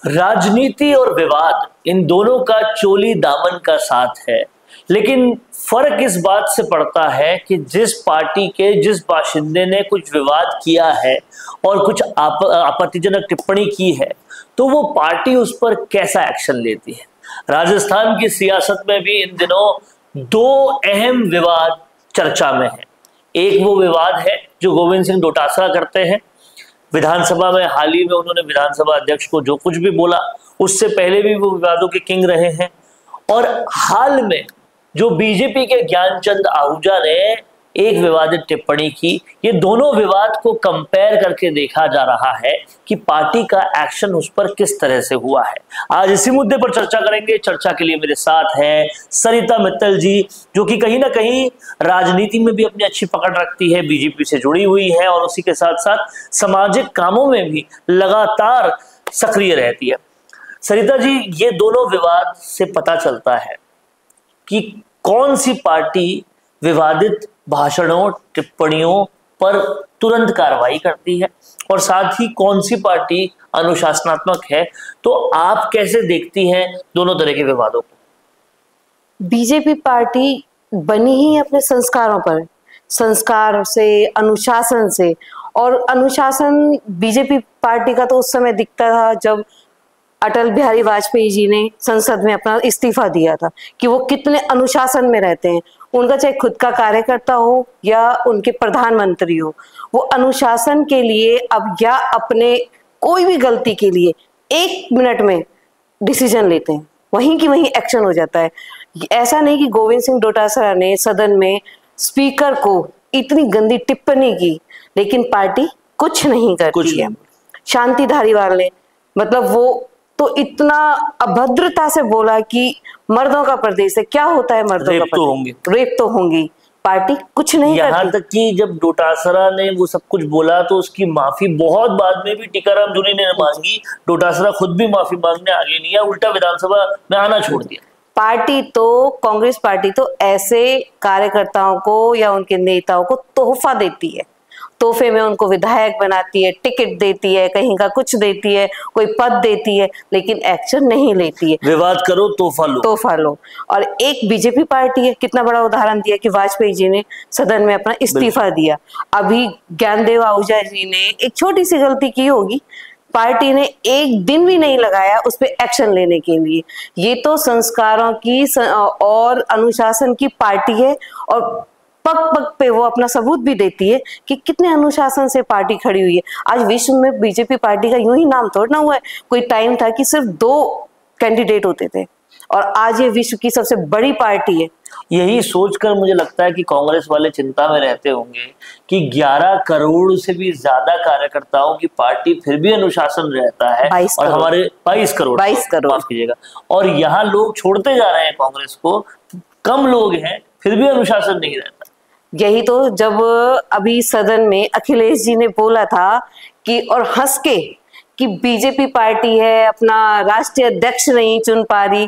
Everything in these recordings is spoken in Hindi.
राजनीति और विवाद इन दोनों का चोली दामन का साथ है, लेकिन फर्क इस बात से पड़ता है कि जिस पार्टी के जिस बाशिंदे ने कुछ विवाद किया है और कुछ आपत्तिजनक टिप्पणी की है तो वो पार्टी उस पर कैसा एक्शन लेती है। राजस्थान की सियासत में भी इन दिनों दो अहम विवाद चर्चा में है। एक वो विवाद है जो गोविंद सिंह डोटासरा करते हैं। विधानसभा में हाल ही में उन्होंने विधानसभा अध्यक्ष को जो कुछ भी बोला, उससे पहले भी वो विवादों के किंग रहे हैं। और हाल में जो बीजेपी के ज्ञानचंद आहूजा ने एक विवादित टिप्पणी की, ये दोनों विवाद को कंपेयर करके देखा जा रहा है कि पार्टी का एक्शन उस पर किस तरह से हुआ है। आज इसी मुद्दे पर चर्चा करेंगे। चर्चा के लिए मेरे साथ हैं सरिता मित्तल जी, जो कि कहीं ना कहीं राजनीति में भी अपनी अच्छी पकड़ रखती है, बीजेपी से जुड़ी हुई है और उसी के साथ साथ सामाजिक कामों में भी लगातार सक्रिय रहती है। सरिता जी, ये दोनों विवाद से पता चलता है कि कौन सी पार्टी विवादित भाषणों टिप्पणियों पर तुरंत कार्रवाई करती है और साथ ही कौन सी पार्टी अनुशासनात्मक है। तो आप कैसे देखती हैं दोनों तरह के विवादों को? बीजेपी पार्टी बनी ही अपने संस्कारों पर, संस्कार से, अनुशासन से। और अनुशासन बीजेपी पार्टी का तो उस समय दिखता था जब अटल बिहारी वाजपेयी जी ने संसद में अपना इस्तीफा दिया था कि वो कितने अनुशासन में रहते हैं। उनका चाहे खुद का कार्यकर्ता हो या उनके प्रधानमंत्री हो, वो अनुशासन के लिए अब या अपने कोई भी गलती के लिए 1 मिनट में डिसीजन लेते हैं, वहीं की वहीं एक्शन हो जाता है। ऐसा नहीं कि गोविंद सिंह डोटासरा ने सदन में स्पीकर को इतनी गंदी टिप्पणी की लेकिन पार्टी कुछ नहीं करती है। शांति धारीवाल ने, मतलब वो तो इतना अभद्रता से बोला कि मर्दों का प्रदेश है, क्या होता है मर्दों का प्रदेश, रेप तो होंगी, पार्टी कुछ नहीं करती। यहाँ तक कि जब डोटासरा ने वो सब कुछ बोला तो उसकी माफी बहुत बाद में भी टीकाराम जूली ने मांगी। डोटासरा खुद भी माफी मांगने आगे नहीं है, उल्टा विधानसभा में आना छोड़ दिया। पार्टी तो, कांग्रेस पार्टी तो ऐसे कार्यकर्ताओं को या उनके नेताओं को तोहफा देती है, तोहफे में उनको विधायक बनाती है, टिकट देती है, कहीं का कुछ देती है, कोई पद देती है, लेकिन एक्शन नहीं लेती है। विवाद करो तोहफा लो। और एक बीजेपी पार्टी है, कितना बड़ा उदाहरण दिया कि वाजपेयी जी ने सदन में अपना इस्तीफा दिया। अभी ज्ञानदेव आहूजा जी ने एक छोटी सी गलती की होगी, पार्टी ने 1 दिन भी नहीं लगाया उस पर एक्शन लेने के लिए। ये तो संस्कारों की और अनुशासन की पार्टी है और पग पग पे वो अपना सबूत भी देती है कि कितने अनुशासन से पार्टी खड़ी हुई है। आज विश्व में बीजेपी पार्टी का यूं ही नाम थोड़ा ना हुआ है। कोई टाइम था कि सिर्फ 2 कैंडिडेट होते थे और आज ये विश्व की सबसे बड़ी पार्टी है। यही सोचकर मुझे लगता है कि कांग्रेस वाले चिंता में रहते होंगे कि 11 करोड़ से भी ज्यादा कार्यकर्ताओं की पार्टी फिर भी अनुशासन रहता है। 22 और हमारे 22 करोड़ माफ कीजिएगा, और यहाँ लोग छोड़ते जा रहे हैं कांग्रेस को, कम लोग हैं फिर भी अनुशासन नहीं रहता। यही तो जब अभी सदन में अखिलेश जी ने बोला था कि, और हंस के, कि बीजेपी पार्टी है अपना राष्ट्रीय अध्यक्ष नहीं चुन पा रही,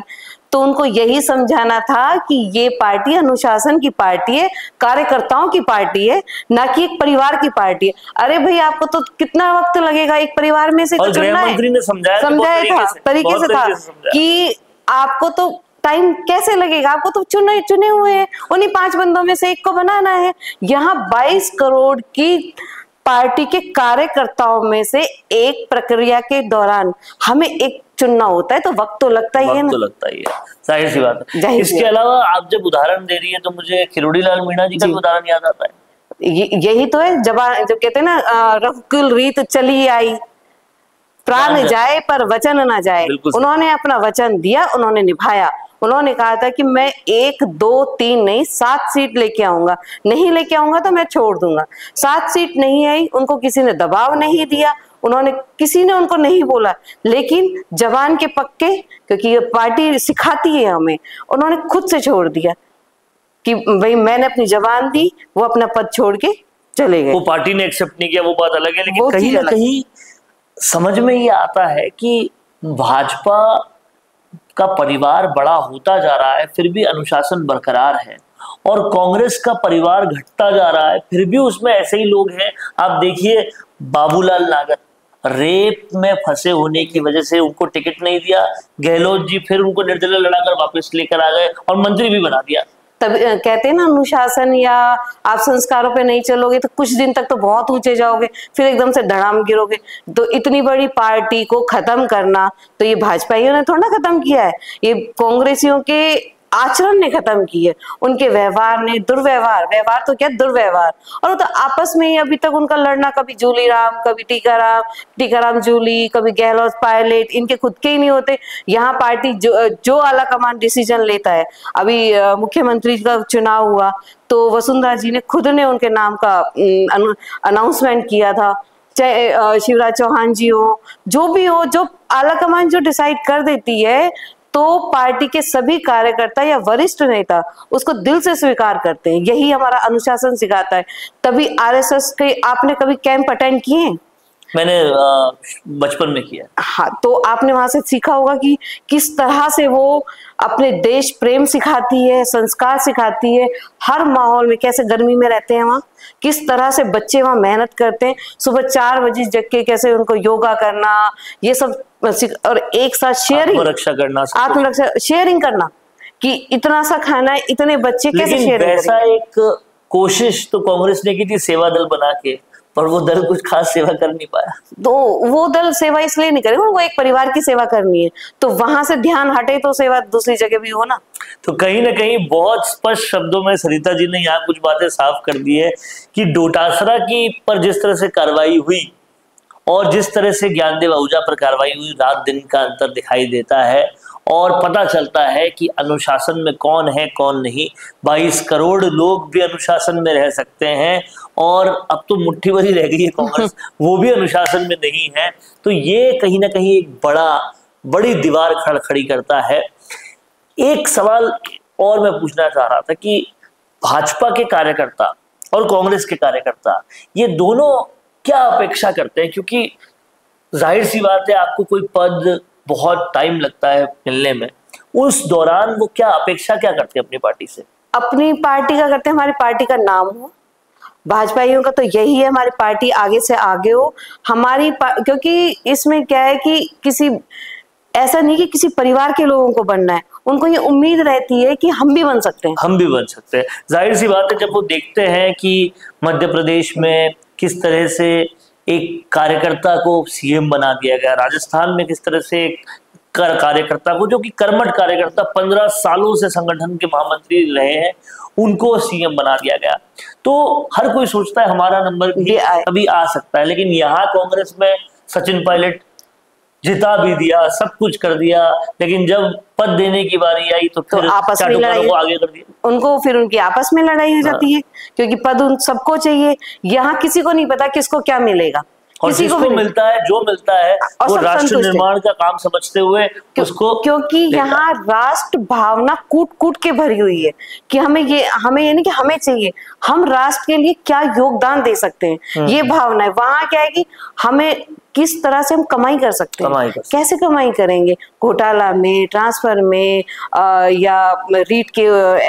तो उनको यही समझाना था कि ये पार्टी अनुशासन की पार्टी है, कार्यकर्ताओं की पार्टी है, ना कि एक परिवार की पार्टी है। अरे भाई, आपको तो कितना वक्त लगेगा एक परिवार में से चुनना है। गृहमंत्री ने समझाया तरीके से था कि आपको तो टाइम कैसे लगेगा, आपको तो चुने हुए हैं, उन्हीं 5 बंदों में से एक को बनाना है। यहाँ 22 करोड़ की पार्टी के कार्यकर्ताओं में से एक प्रक्रिया के दौरान हमें एक चुनना होता है, तो वक्त तो लगता ही है ना। तो लगता ही है, जाहिर सी बात है। इसके अलावा आप जब उदाहरण दे रही है तो मुझे खिरोड़ी लाल मीणा जी का उदाहरण याद आता है। यही तो है, जब कहते हैं ना, रघुकुल रीत चली आई, प्राण जाए पर वचन ना जाए। उन्होंने अपना वचन दिया, उन्होंने निभाया। उन्होंने कहा था कि मैं 1, 2, 3 नहीं 7 सीट लेके आऊंगा, नहीं लेके आऊंगा तो मैं छोड़ दूंगा। 7 सीट नहीं आई, उनको किसी ने दबाव नहीं दिया, किसी ने उनको नहीं बोला, लेकिन जवान के पक्के, क्योंकि ये पार्टी सिखाती है हमें, उन्होंने खुद से छोड़ दिया कि भाई मैंने अपनी जवान दी, वो अपना पद छोड़ के चले गए। वो पार्टी ने एक्सेप्ट नहीं किया, वो बात अलग है, लेकिन कहीं ना कहीं समझ में ये आता है कि भाजपा का परिवार बड़ा होता जा रहा है फिर भी अनुशासन बरकरार है, और कांग्रेस का परिवार घटता जा रहा है फिर भी उसमें ऐसे ही लोग हैं। आप देखिए बाबूलाल नागर, रेप में फंसे होने की वजह से उनको टिकट नहीं दिया, गहलोत जी फिर उनको निर्दलीय लड़ाकर वापस लेकर आ गए और मंत्री भी बना दिया। तब कहते हैं ना, अनुशासन या आप संस्कारों पे नहीं चलोगे तो कुछ दिन तक तो बहुत ऊंचे जाओगे, फिर एकदम से धड़ाम गिरोगे। तो इतनी बड़ी पार्टी को खत्म करना तो ये भाजपाइयों ने थोड़ा खत्म किया है, ये कांग्रेसियों के आचरण ने खत्म की है, उनके व्यवहार ने, दुर्व्यवहार, व्यवहार तो क्या दुर्व्यवहार। और वो तो आपस में ही अभी तक उनका लड़ना, कभी जूली राम, कभी टीकाराम जूली, कभी गहलोत पायलट, इनके खुद के ही नहीं होते। यहाँ पार्टी जो आला कमान डिसीजन लेता है, अभी मुख्यमंत्री का चुनाव हुआ तो वसुंधरा जी ने खुद ने उनके नाम का अनाउंसमेंट किया था। चाहे शिवराज चौहान जी हो, जो भी हो, जो आला कमान जो डिसाइड कर देती है तो पार्टी के सभी कार्यकर्ता या वरिष्ठ नेता उसको दिल से स्वीकार करते हैं। यही हमारा अनुशासन सिखाता है। तभी आरएसएस के आपने कभी कैंप अटेंड किए हैं? मैंने बचपन में किया। हाँ, तो आपने वहां से सीखा होगा कि किस तरह से वो अपने देश प्रेम सिखाती है, संस्कार सिखाती है। हर माहौल में कैसे गर्मी में रहते हैं वहाँ, किस तरह से बच्चे वहाँ मेहनत करते हैं, सुबह 4 बजे जग के कैसे उनको योगा करना, ये सब, और एक साथ शेयरिंग, आत्मरक्षा, शेयरिंग करना कि इतना सा खाना है, इतने बच्चे कैसे शेयरिंग। वैसा एक कोशिश तो कांग्रेस ने की थी सेवा दल बना के, पर वो दल कुछ खास सेवा कर नहीं पाया। तो वो दल सेवा इसलिए नहीं करेगा, वो एक परिवार की सेवा करनी है, तो वहां से ध्यान हटे तो सेवा दूसरी जगह भी हो ना। तो कहीं ना कहीं बहुत स्पष्ट शब्दों में सरिता जी ने यहाँ कुछ बातें साफ कर दी है कि डोटासरा की पर जिस तरह से कार्रवाई हुई और जिस तरह से ज्ञानदेव आहूजा पर कार्रवाई हुई, रात दिन का अंतर दिखाई देता है और पता चलता है कि अनुशासन में कौन है कौन नहीं। 22 करोड़ लोग भी अनुशासन में रह सकते हैं और अब तो मुट्ठी भरी रह गई है कांग्रेस, वो भी अनुशासन में नहीं है। तो ये कहीं ना कहीं एक बड़ी दीवार खड़ी करता है। एक सवाल और मैं पूछना चाह रहा था कि भाजपा के कार्यकर्ता और कांग्रेस के कार्यकर्ता ये दोनों क्या अपेक्षा करते हैं, क्योंकि जाहिर सी बात है आपको कोई पद बहुत टाइम लगता है मिलने में, उस दौरान वो क्या अपेक्षा क्या करते हैं अपनी पार्टी से? अपनी पार्टी का करते हैं, हमारी पार्टी का नाम हो। भाजपाइयों का तो यही है, हमारी पार्टी आगे से आगे हो। क्योंकि इसमें क्या है कि किसी ऐसा नहीं कि किसी परिवार के लोगों को बनना है, उनको ये उम्मीद रहती है कि हम भी बन सकते हैं, हम भी बन सकते हैं। जाहिर सी बात है जब वो देखते हैं कि मध्य प्रदेश में किस तरह से एक कार्यकर्ता को सीएम बना दिया गया, राजस्थान में किस तरह से एक कार्यकर्ता को, जो कि कर्मठ कार्यकर्ता 15 सालों से संगठन के महामंत्री रहे हैं, उनको सीएम बना दिया गया, तो हर कोई सोचता है हमारा नंबर भी अभी आ सकता है। लेकिन यहाँ कांग्रेस में सचिन पायलट जिता भी दिया, सब कुछ कर दिया, लेकिन जब पद देने की बारी आई तो फिर आपस में लड़ाई को आगे कर दिया उनको, फिर उनकी आपस में लड़ाई हो जाती है, क्योंकि पद उन सबको चाहिए। यहाँ किसी को नहीं पता किसको क्या मिलेगा, और किसी को मिलता है, जो मिलता है वो राष्ट्र निर्माण का काम समझते हुए उसको, क्योंकि यहाँ राष्ट्र भावना कूट कूट के भरी हुई है कि हमें ये नहीं कि हमें चाहिए, हम राष्ट्र के लिए क्या योगदान दे सकते हैं, ये भावना है। वहां क्या है कि हमें किस तरह से हम कमाई कर सकते हैं, कैसे कमाई करेंगे, घोटाला में, ट्रांसफर में, या रीट के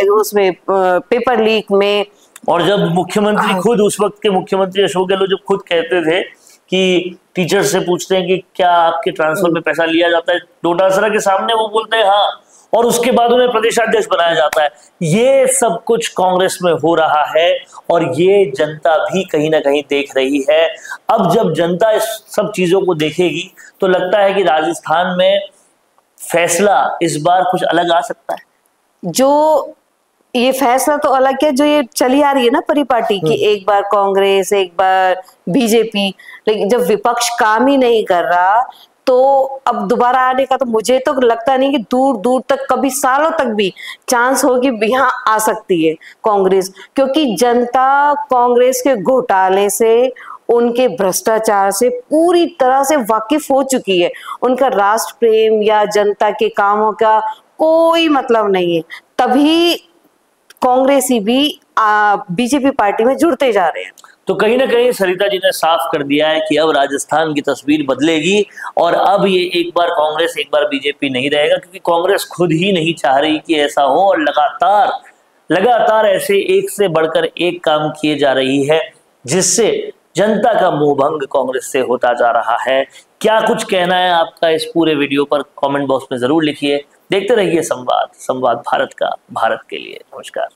उसमें पेपर लीक में। और जब मुख्यमंत्री खुद, उस वक्त के मुख्यमंत्री अशोक गहलोत जब खुद कहते थे कि टीचर से पूछते हैं कि क्या आपके ट्रांसफर में पैसा लिया जाता है, डोटासरा के सामने वो बोलते हैं हाँ, और उसके बाद उन्हें प्रदेशाध्यक्ष बनाया जाता है। ये सब कुछ कांग्रेस में हो रहा है और ये जनता भी कहीं ना कहीं देख रही है। अब जब जनता इस सब चीजों को देखेगी तो लगता है कि राजस्थान में फैसला इस बार कुछ अलग आ सकता है। जो ये फैसला तो अलग है, जो ये चली आ रही है ना परिपाटी की, एक बार कांग्रेस, एक बार बीजेपी, लेकिन जब विपक्ष काम ही नहीं कर रहा तो अब दोबारा आने का तो मुझे तो लगता नहीं कि दूर दूर तक, कभी सालों तक भी चांस हो कि यहाँ आ सकती है कांग्रेस, क्योंकि जनता कांग्रेस के घोटाले से, उनके भ्रष्टाचार से पूरी तरह से वाकिफ हो चुकी है। उनका राष्ट्र प्रेम या जनता के कामों का कोई मतलब नहीं है, तभी कांग्रेसी भी बीजेपी पार्टी में जुड़ते जा रहे हैं। तो कहीं ना कहीं सरिता जी ने साफ कर दिया है कि अब राजस्थान की तस्वीर बदलेगी और अब ये एक बार कांग्रेस एक बार बीजेपी नहीं रहेगा, क्योंकि कांग्रेस खुद ही नहीं चाह रही कि ऐसा हो और लगातार ऐसे एक से बढ़कर एक काम किए जा रही है, जिससे जनता का मोहभंग कांग्रेस से होता जा रहा है। क्या कुछ कहना है आपका इस पूरे वीडियो पर, कमेंट बॉक्स में जरूर लिखिए। देखते रहिए संवाद भारत का, भारत के लिए। नमस्कार।